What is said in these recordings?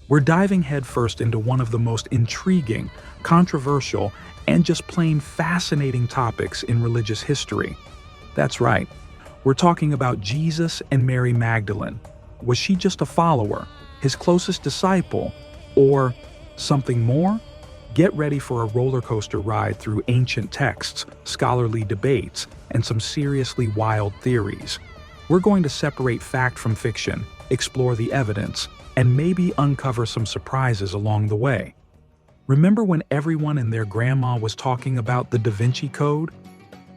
We're diving headfirst into one of the most intriguing, controversial, and just plain fascinating topics in religious history. That's right, we're talking about Jesus and Mary Magdalene. Was she just a follower, his closest disciple, or something more? Get ready for a roller coaster ride through ancient texts, scholarly debates, and some seriously wild theories. We're going to separate fact from fiction, explore the evidence, and maybe uncover some surprises along the way. Remember when everyone and their grandma was talking about the Da Vinci Code?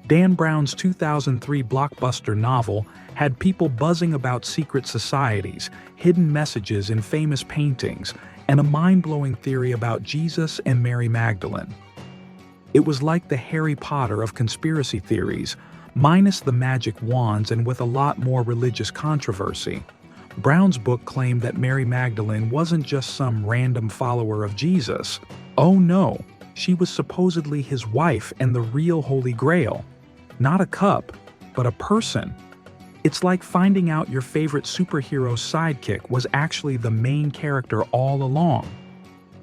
Dan Brown's 2003 blockbuster novel had people buzzing about secret societies, hidden messages in famous paintings, and a mind-blowing theory about Jesus and Mary Magdalene. It was like the Harry Potter of conspiracy theories, minus the magic wands and with a lot more religious controversy. Brown's book claimed that Mary Magdalene wasn't just some random follower of Jesus. Oh no, she was supposedly his wife and the real Holy Grail. Not a cup, but a person. It's like finding out your favorite superhero's sidekick was actually the main character all along.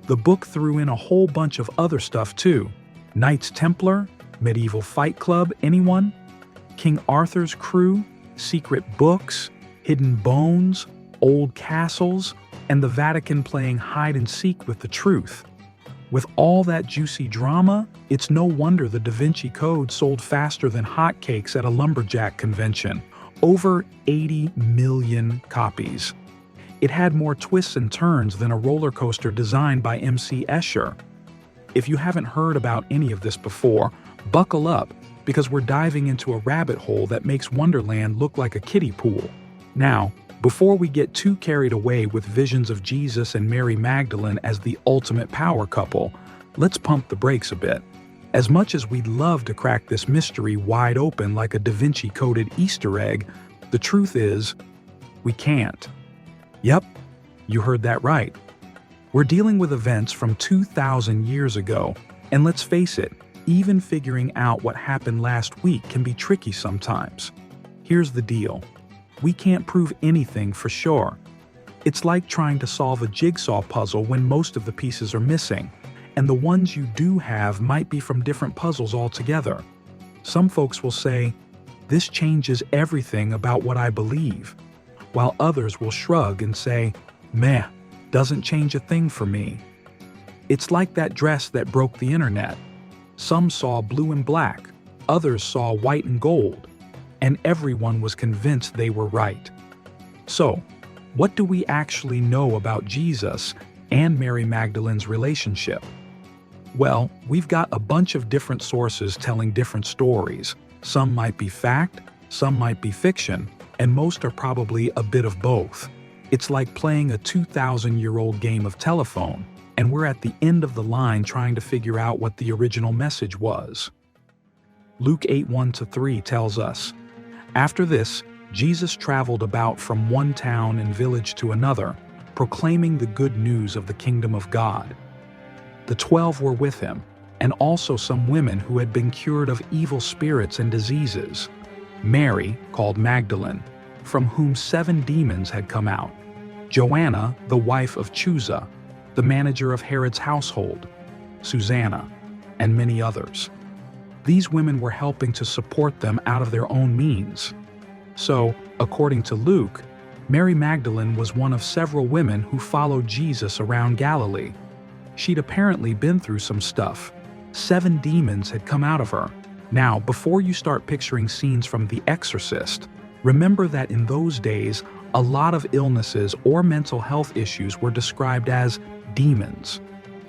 The book threw in a whole bunch of other stuff too. Knights Templar, medieval Fight Club, anyone? King Arthur's crew, secret books, hidden bones, old castles, and the Vatican playing hide and seek with the truth. With all that juicy drama, it's no wonder the Da Vinci Code sold faster than hotcakes at a lumberjack convention. Over 80 million copies. It had more twists and turns than a roller coaster designed by M.C. Escher. If you haven't heard about any of this before, buckle up, because we're diving into a rabbit hole that makes Wonderland look like a kiddie pool. Now, before we get too carried away with visions of Jesus and Mary Magdalene as the ultimate power couple, let's pump the brakes a bit. As much as we'd love to crack this mystery wide open like a Da Vinci-coded Easter egg, the truth is, we can't. Yep, you heard that right. We're dealing with events from 2,000 years ago, and let's face it, even figuring out what happened last week can be tricky sometimes. Here's the deal. We can't prove anything for sure. It's like trying to solve a jigsaw puzzle when most of the pieces are missing, and the ones you do have might be from different puzzles altogether. Some folks will say, "This changes everything about what I believe," while others will shrug and say, "Meh, doesn't change a thing for me." It's like that dress that broke the internet. Some saw blue and black, others saw white and gold, and everyone was convinced they were right. So, what do we actually know about Jesus and Mary Magdalene's relationship? Well, we've got a bunch of different sources telling different stories. Some might be fact, some might be fiction, and most are probably a bit of both. It's like playing a 2,000-year-old game of telephone, and we're at the end of the line trying to figure out what the original message was. Luke 8:1-3 tells us, "After this, Jesus traveled about from one town and village to another, proclaiming the good news of the kingdom of God. The 12 were with him, and also some women who had been cured of evil spirits and diseases. Mary, called Magdalene, from whom 7 demons had come out. Joanna, the wife of Chuza, the manager of Herod's household, Susanna, and many others. These women were helping to support them out of their own means. So, according to Luke, Mary Magdalene was one of several women who followed Jesus around Galilee. She'd apparently been through some stuff. 7 demons had come out of her. Now, before you start picturing scenes from The Exorcist, remember that in those days, a lot of illnesses or mental health issues were described as demons.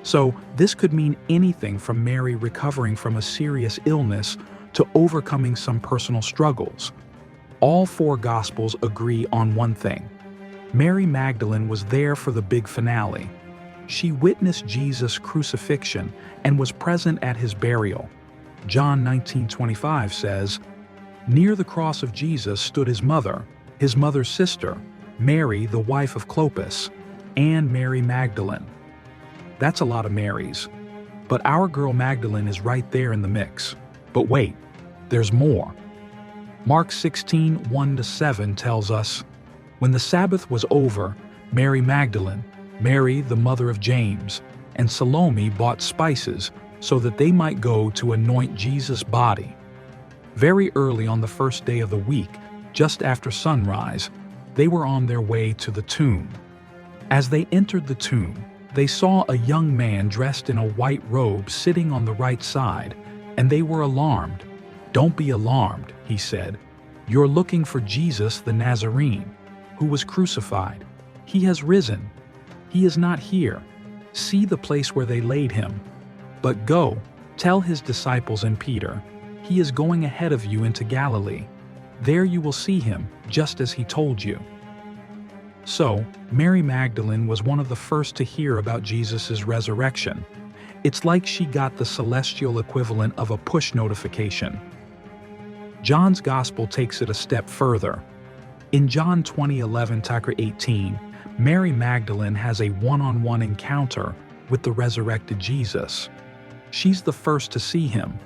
So, this could mean anything from Mary recovering from a serious illness to overcoming some personal struggles. All 4 Gospels agree on one thing. Mary Magdalene was there for the big finale. She witnessed Jesus' crucifixion and was present at his burial. John 19:25 says, "Near the cross of Jesus stood his mother's sister, Mary, the wife of Clopas, and Mary Magdalene." That's a lot of Marys. But our girl Magdalene is right there in the mix. But wait, there's more. Mark 16:1-7 tells us, "When the Sabbath was over, Mary Magdalene, Mary, the mother of James, and Salome bought spices so that they might go to anoint Jesus' body. Very early on the first day of the week, just after sunrise, they were on their way to the tomb. As they entered the tomb, they saw a young man dressed in a white robe sitting on the right side, and they were alarmed. "Don't be alarmed," he said. "You're looking for Jesus the Nazarene, who was crucified. He has risen. He is not here. See the place where they laid him. But go, tell his disciples and Peter, he is going ahead of you into Galilee. There you will see him, just as he told you." So, Mary Magdalene was one of the first to hear about Jesus' resurrection. It's like she got the celestial equivalent of a push notification. John's Gospel takes it a step further. In John 20:11-18, Mary Magdalene has a one-on-one encounter with the resurrected Jesus. She's the first to see him,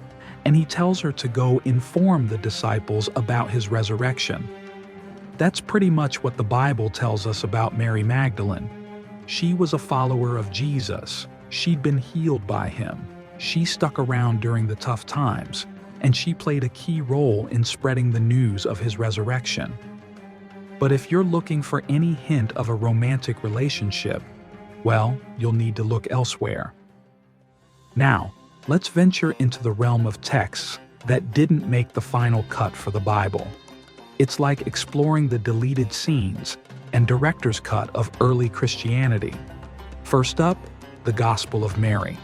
and he tells her to go inform the disciples about his resurrection. That's pretty much what the Bible tells us about Mary Magdalene. She was a follower of Jesus. She'd been healed by him. She stuck around during the tough times, and she played a key role in spreading the news of his resurrection. But if you're looking for any hint of a romantic relationship, well, you'll need to look elsewhere. Now, let's venture into the realm of texts that didn't make the final cut for the Bible. It's like exploring the deleted scenes and director's cut of early Christianity. First up, the Gospel of Mary.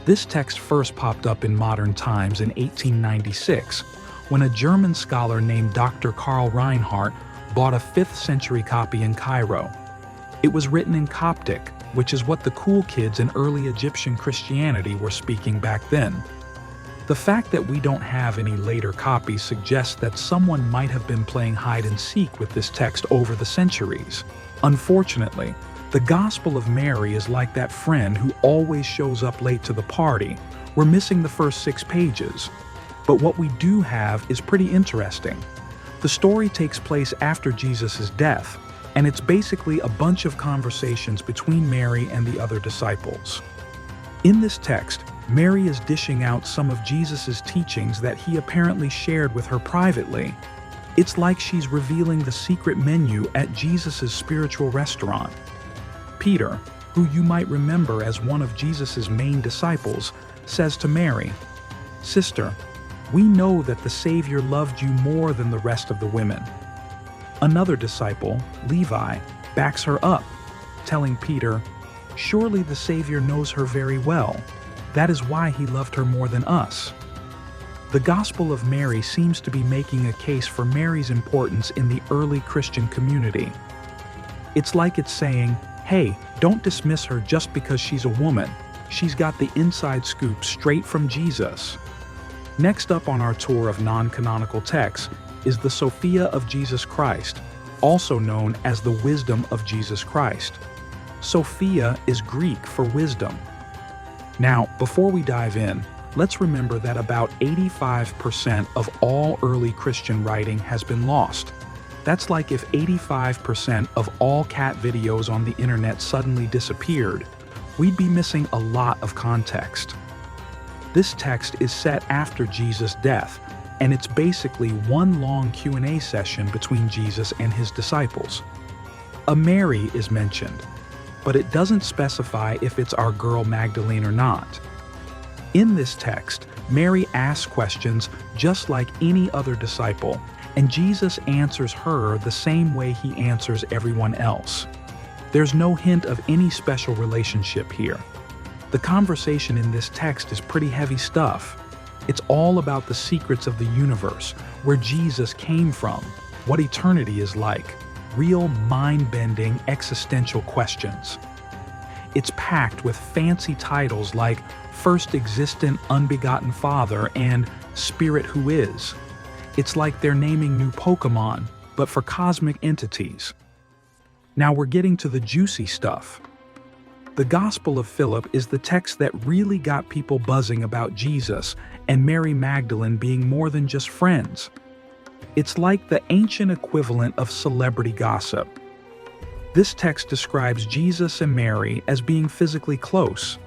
This text first popped up in modern times in 1896, when a German scholar named Dr. Karl Reinhardt bought a 5th century copy in Cairo. It was written in Coptic, which is what the cool kids in early Egyptian Christianity were speaking back then. The fact that we don't have any later copies suggests that someone might have been playing hide and seek with this text over the centuries. Unfortunately, the Gospel of Mary is like that friend who always shows up late to the party. We're missing the first 6 pages. But what we do have is pretty interesting. The story takes place after Jesus' death, and it's basically a bunch of conversations between Mary and the other disciples. In this text, Mary is dishing out some of Jesus' teachings that he apparently shared with her privately. It's like she's revealing the secret menu at Jesus' spiritual restaurant. Peter, who you might remember as one of Jesus' main disciples, says to Mary, "Sister, we know that the Savior loved you more than the rest of the women." Another disciple, Levi, backs her up, telling Peter, "Surely the Savior knows her very well. That is why he loved her more than us." The Gospel of Mary seems to be making a case for Mary's importance in the early Christian community. It's like it's saying, hey, don't dismiss her just because she's a woman. She's got the inside scoop straight from Jesus. Next up on our tour of non-canonical texts is the Sophia of Jesus Christ, also known as the Wisdom of Jesus Christ. Sophia is Greek for wisdom. Now, before we dive in, let's remember that about 85% of all early Christian writing has been lost. That's like if 85% of all cat videos on the internet suddenly disappeared, we'd be missing a lot of context. This text is set after Jesus' death, and it's basically one long Q&A session between Jesus and his disciples. A Mary is mentioned, but it doesn't specify if it's our girl Magdalene or not. In this text, Mary asks questions just like any other disciple, and Jesus answers her the same way he answers everyone else. There's no hint of any special relationship here. The conversation in this text is pretty heavy stuff. It's all about the secrets of the universe, where Jesus came from, what eternity is like, real mind-bending existential questions. It's packed with fancy titles like First Existent Unbegotten Father and Spirit Who Is. It's like they're naming new Pokemon, but for cosmic entities. Now we're getting to the juicy stuff. The Gospel of Philip is the text that really got people buzzing about Jesus and Mary Magdalene being more than just friends. It's like the ancient equivalent of celebrity gossip. This text describes Jesus and Mary as being physically close.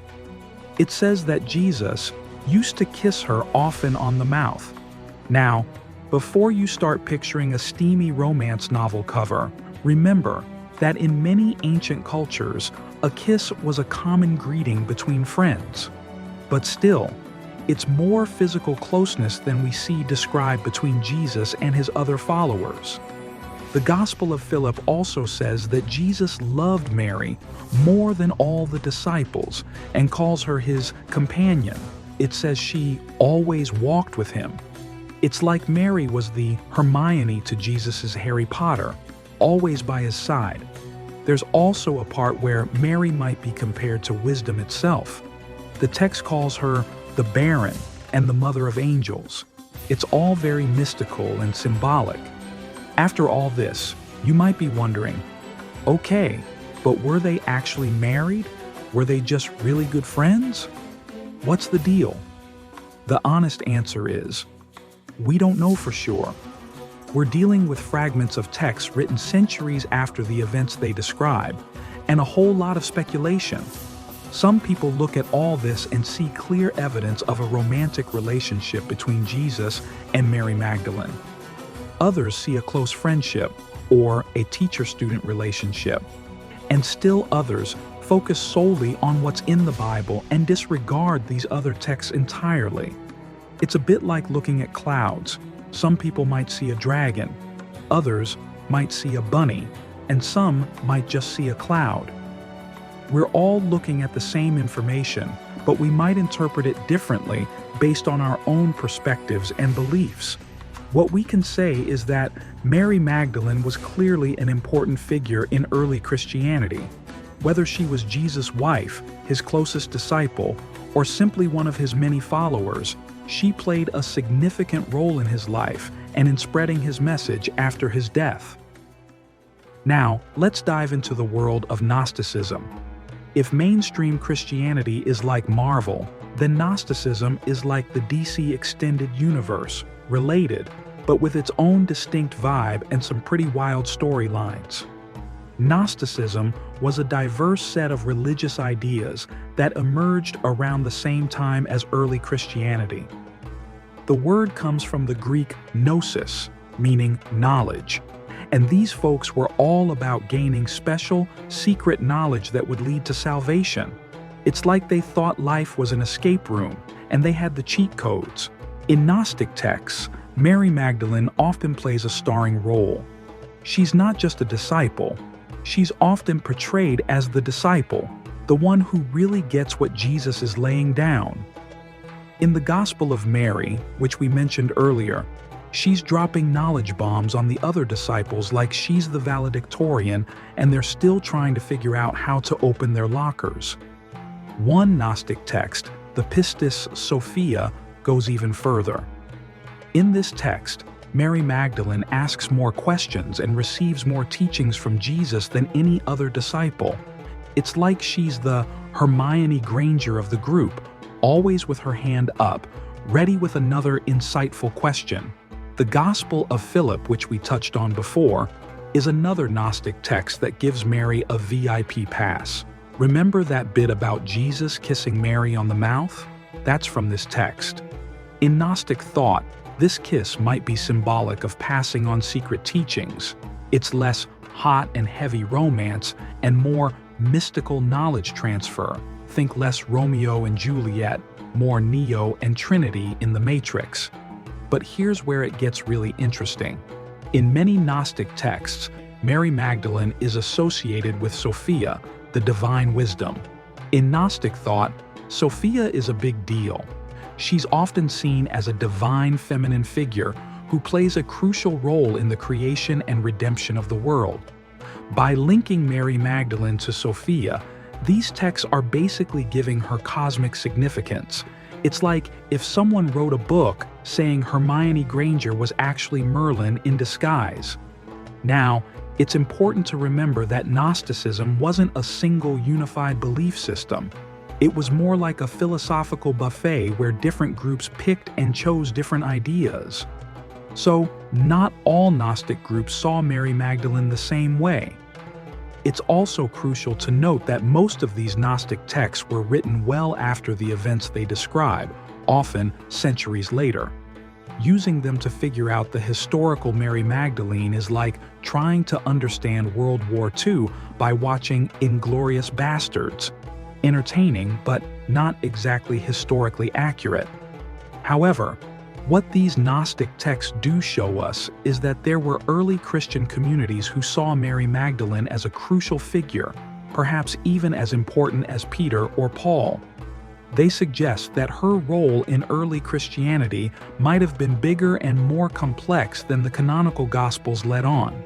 It says that Jesus used to kiss her often on the mouth. Now, before you start picturing a steamy romance novel cover, remember that in many ancient cultures, a kiss was a common greeting between friends. But still, it's more physical closeness than we see described between Jesus and his other followers. The Gospel of Philip also says that Jesus loved Mary more than all the disciples and calls her his companion. It says she always walked with him. It's like Mary was the Hermione to Jesus' Harry Potter, always by his side. There's also a part where Mary might be compared to wisdom itself. The text calls her the barren and the mother of angels. It's all very mystical and symbolic. After all this, you might be wondering, okay, but were they actually married? Were they just really good friends? What's the deal? The honest answer is, we don't know for sure. We're dealing with fragments of text written centuries after the events they describe, and a whole lot of speculation. Some people look at all this and see clear evidence of a romantic relationship between Jesus and Mary Magdalene. Others see a close friendship or a teacher-student relationship. And still others focus solely on what's in the Bible and disregard these other texts entirely. It's a bit like looking at clouds. Some people might see a dragon, others might see a bunny, and some might just see a cloud. We're all looking at the same information, but we might interpret it differently based on our own perspectives and beliefs. What we can say is that Mary Magdalene was clearly an important figure in early Christianity. Whether she was Jesus' wife, his closest disciple, or simply one of his many followers, she played a significant role in his life and in spreading his message after his death. Now, let's dive into the world of Gnosticism. If mainstream Christianity is like Marvel, then Gnosticism is like the DC Extended Universe, related, but with its own distinct vibe and some pretty wild storylines. Gnosticism was a diverse set of religious ideas that emerged around the same time as early Christianity. The word comes from the Greek gnosis, meaning knowledge, and these folks were all about gaining special, secret knowledge that would lead to salvation. It's like they thought life was an escape room, and they had the cheat codes. In Gnostic texts, Mary Magdalene often plays a starring role. She's not just a disciple. She's often portrayed as the disciple, the one who really gets what Jesus is laying down. In the Gospel of Mary, which we mentioned earlier, she's dropping knowledge bombs on the other disciples like she's the valedictorian and they're still trying to figure out how to open their lockers. One Gnostic text, the Pistis Sophia, goes even further. In this text, Mary Magdalene asks more questions and receives more teachings from Jesus than any other disciple. It's like she's the Hermione Granger of the group, always with her hand up, ready with another insightful question. The Gospel of Philip, which we touched on before, is another Gnostic text that gives Mary a VIP pass. Remember that bit about Jesus kissing Mary on the mouth? That's from this text. In Gnostic thought, this kiss might be symbolic of passing on secret teachings. It's less hot and heavy romance and more mystical knowledge transfer. Think less Romeo and Juliet, more Neo and Trinity in the Matrix. But here's where it gets really interesting. In many Gnostic texts, Mary Magdalene is associated with Sophia, the divine wisdom. In Gnostic thought, Sophia is a big deal. She's often seen as a divine feminine figure who plays a crucial role in the creation and redemption of the world. By linking Mary Magdalene to Sophia, these texts are basically giving her cosmic significance. It's like if someone wrote a book saying Hermione Granger was actually Merlin in disguise. Now, it's important to remember that Gnosticism wasn't a single unified belief system. It was more like a philosophical buffet where different groups picked and chose different ideas. So, not all Gnostic groups saw Mary Magdalene the same way. It's also crucial to note that most of these Gnostic texts were written well after the events they describe, often centuries later. Using them to figure out the historical Mary Magdalene is like trying to understand World War II by watching Inglourious Basterds. Entertaining, but not exactly historically accurate. However, what these Gnostic texts do show us is that there were early Christian communities who saw Mary Magdalene as a crucial figure, perhaps even as important as Peter or Paul. They suggest that her role in early Christianity might have been bigger and more complex than the canonical Gospels let on.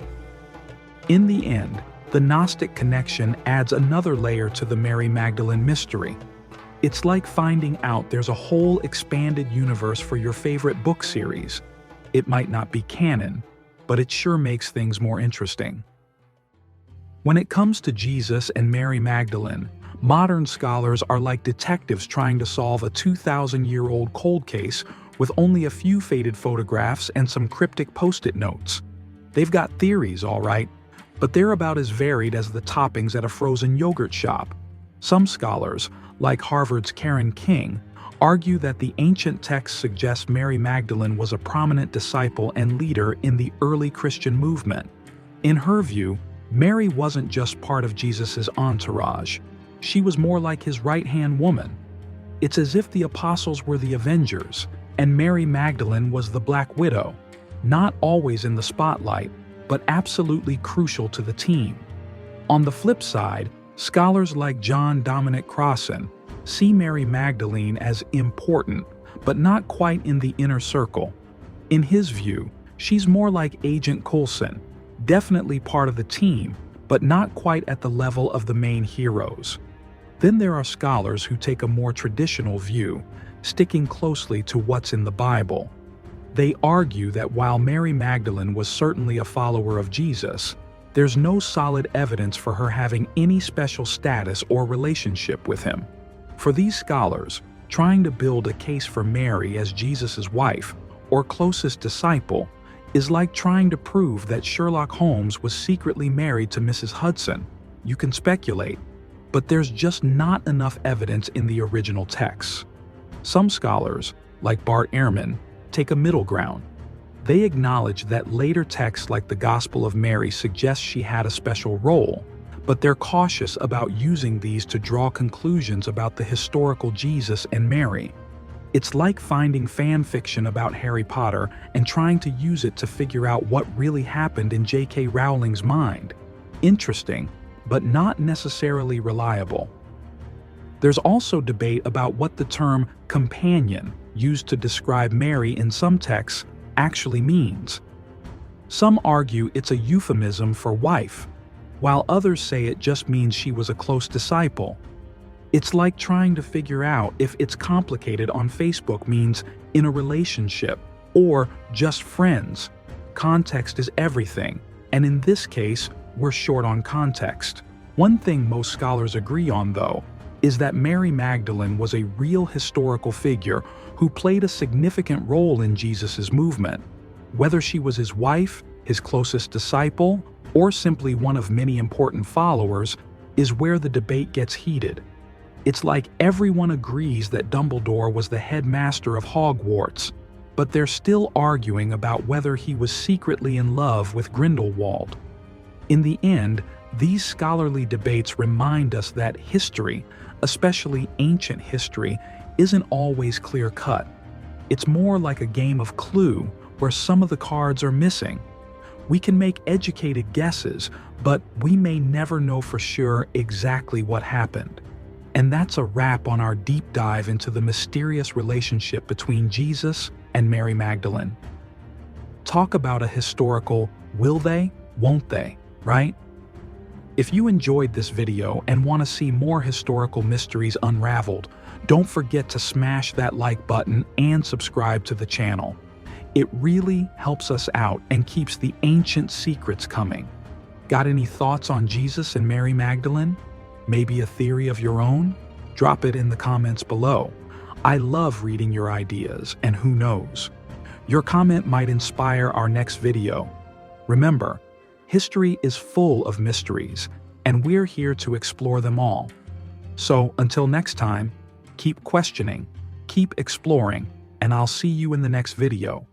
In the end, the Gnostic connection adds another layer to the Mary Magdalene mystery. It's like finding out there's a whole expanded universe for your favorite book series. It might not be canon, but it sure makes things more interesting. When it comes to Jesus and Mary Magdalene, modern scholars are like detectives trying to solve a 2,000-year-old cold case with only a few faded photographs and some cryptic post-it notes. They've got theories, all right, but they're about as varied as the toppings at a frozen yogurt shop. Some scholars, like Harvard's Karen King, argue that the ancient texts suggest Mary Magdalene was a prominent disciple and leader in the early Christian movement. In her view, Mary wasn't just part of Jesus' entourage. She was more like his right-hand woman. It's as if the apostles were the Avengers, and Mary Magdalene was the Black Widow, not always in the spotlight, but absolutely crucial to the team. On the flip side, scholars like John Dominic Crossan see Mary Magdalene as important, but not quite in the inner circle. In his view, she's more like Agent Coulson, definitely part of the team, but not quite at the level of the main heroes. Then there are scholars who take a more traditional view, sticking closely to what's in the Bible. They argue that while Mary Magdalene was certainly a follower of Jesus, there's no solid evidence for her having any special status or relationship with him. For these scholars, trying to build a case for Mary as Jesus' wife or closest disciple is like trying to prove that Sherlock Holmes was secretly married to Mrs. Hudson. You can speculate, but there's just not enough evidence in the original texts. Some scholars, like Bart Ehrman, take a middle ground. They acknowledge that later texts like the Gospel of Mary suggest she had a special role, but they're cautious about using these to draw conclusions about the historical Jesus and Mary. It's like finding fan fiction about Harry Potter and trying to use it to figure out what really happened in J.K. Rowling's mind. Interesting, but not necessarily reliable. There's also debate about what the term companion, used to describe Mary in some texts, actually means. Some argue it's a euphemism for wife, while others say it just means she was a close disciple. It's like trying to figure out if "it's complicated" on Facebook means in a relationship or just friends. Context is everything, and in this case, we're short on context. One thing most scholars agree on, though, is that Mary Magdalene was a real historical figure who played a significant role in Jesus' movement. Whether she was his wife, his closest disciple, or simply one of many important followers, is where the debate gets heated. It's like everyone agrees that Dumbledore was the headmaster of Hogwarts, but they're still arguing about whether he was secretly in love with Grindelwald. In the end, these scholarly debates remind us that history, especially ancient history, isn't always clear-cut. It's more like a game of Clue where some of the cards are missing. We can make educated guesses, but we may never know for sure exactly what happened. And that's a wrap on our deep dive into the mysterious relationship between Jesus and Mary Magdalene. Talk about a historical will they, won't they, right? If you enjoyed this video and want to see more historical mysteries unraveled, don't forget to smash that like button and subscribe to the channel. It really helps us out and keeps the ancient secrets coming. Got any thoughts on Jesus and Mary Magdalene? Maybe a theory of your own? Drop it in the comments below. I love reading your ideas, and who knows, your comment might inspire our next video. Remember, history is full of mysteries, and we're here to explore them all. So until next time, keep questioning, keep exploring, and I'll see you in the next video.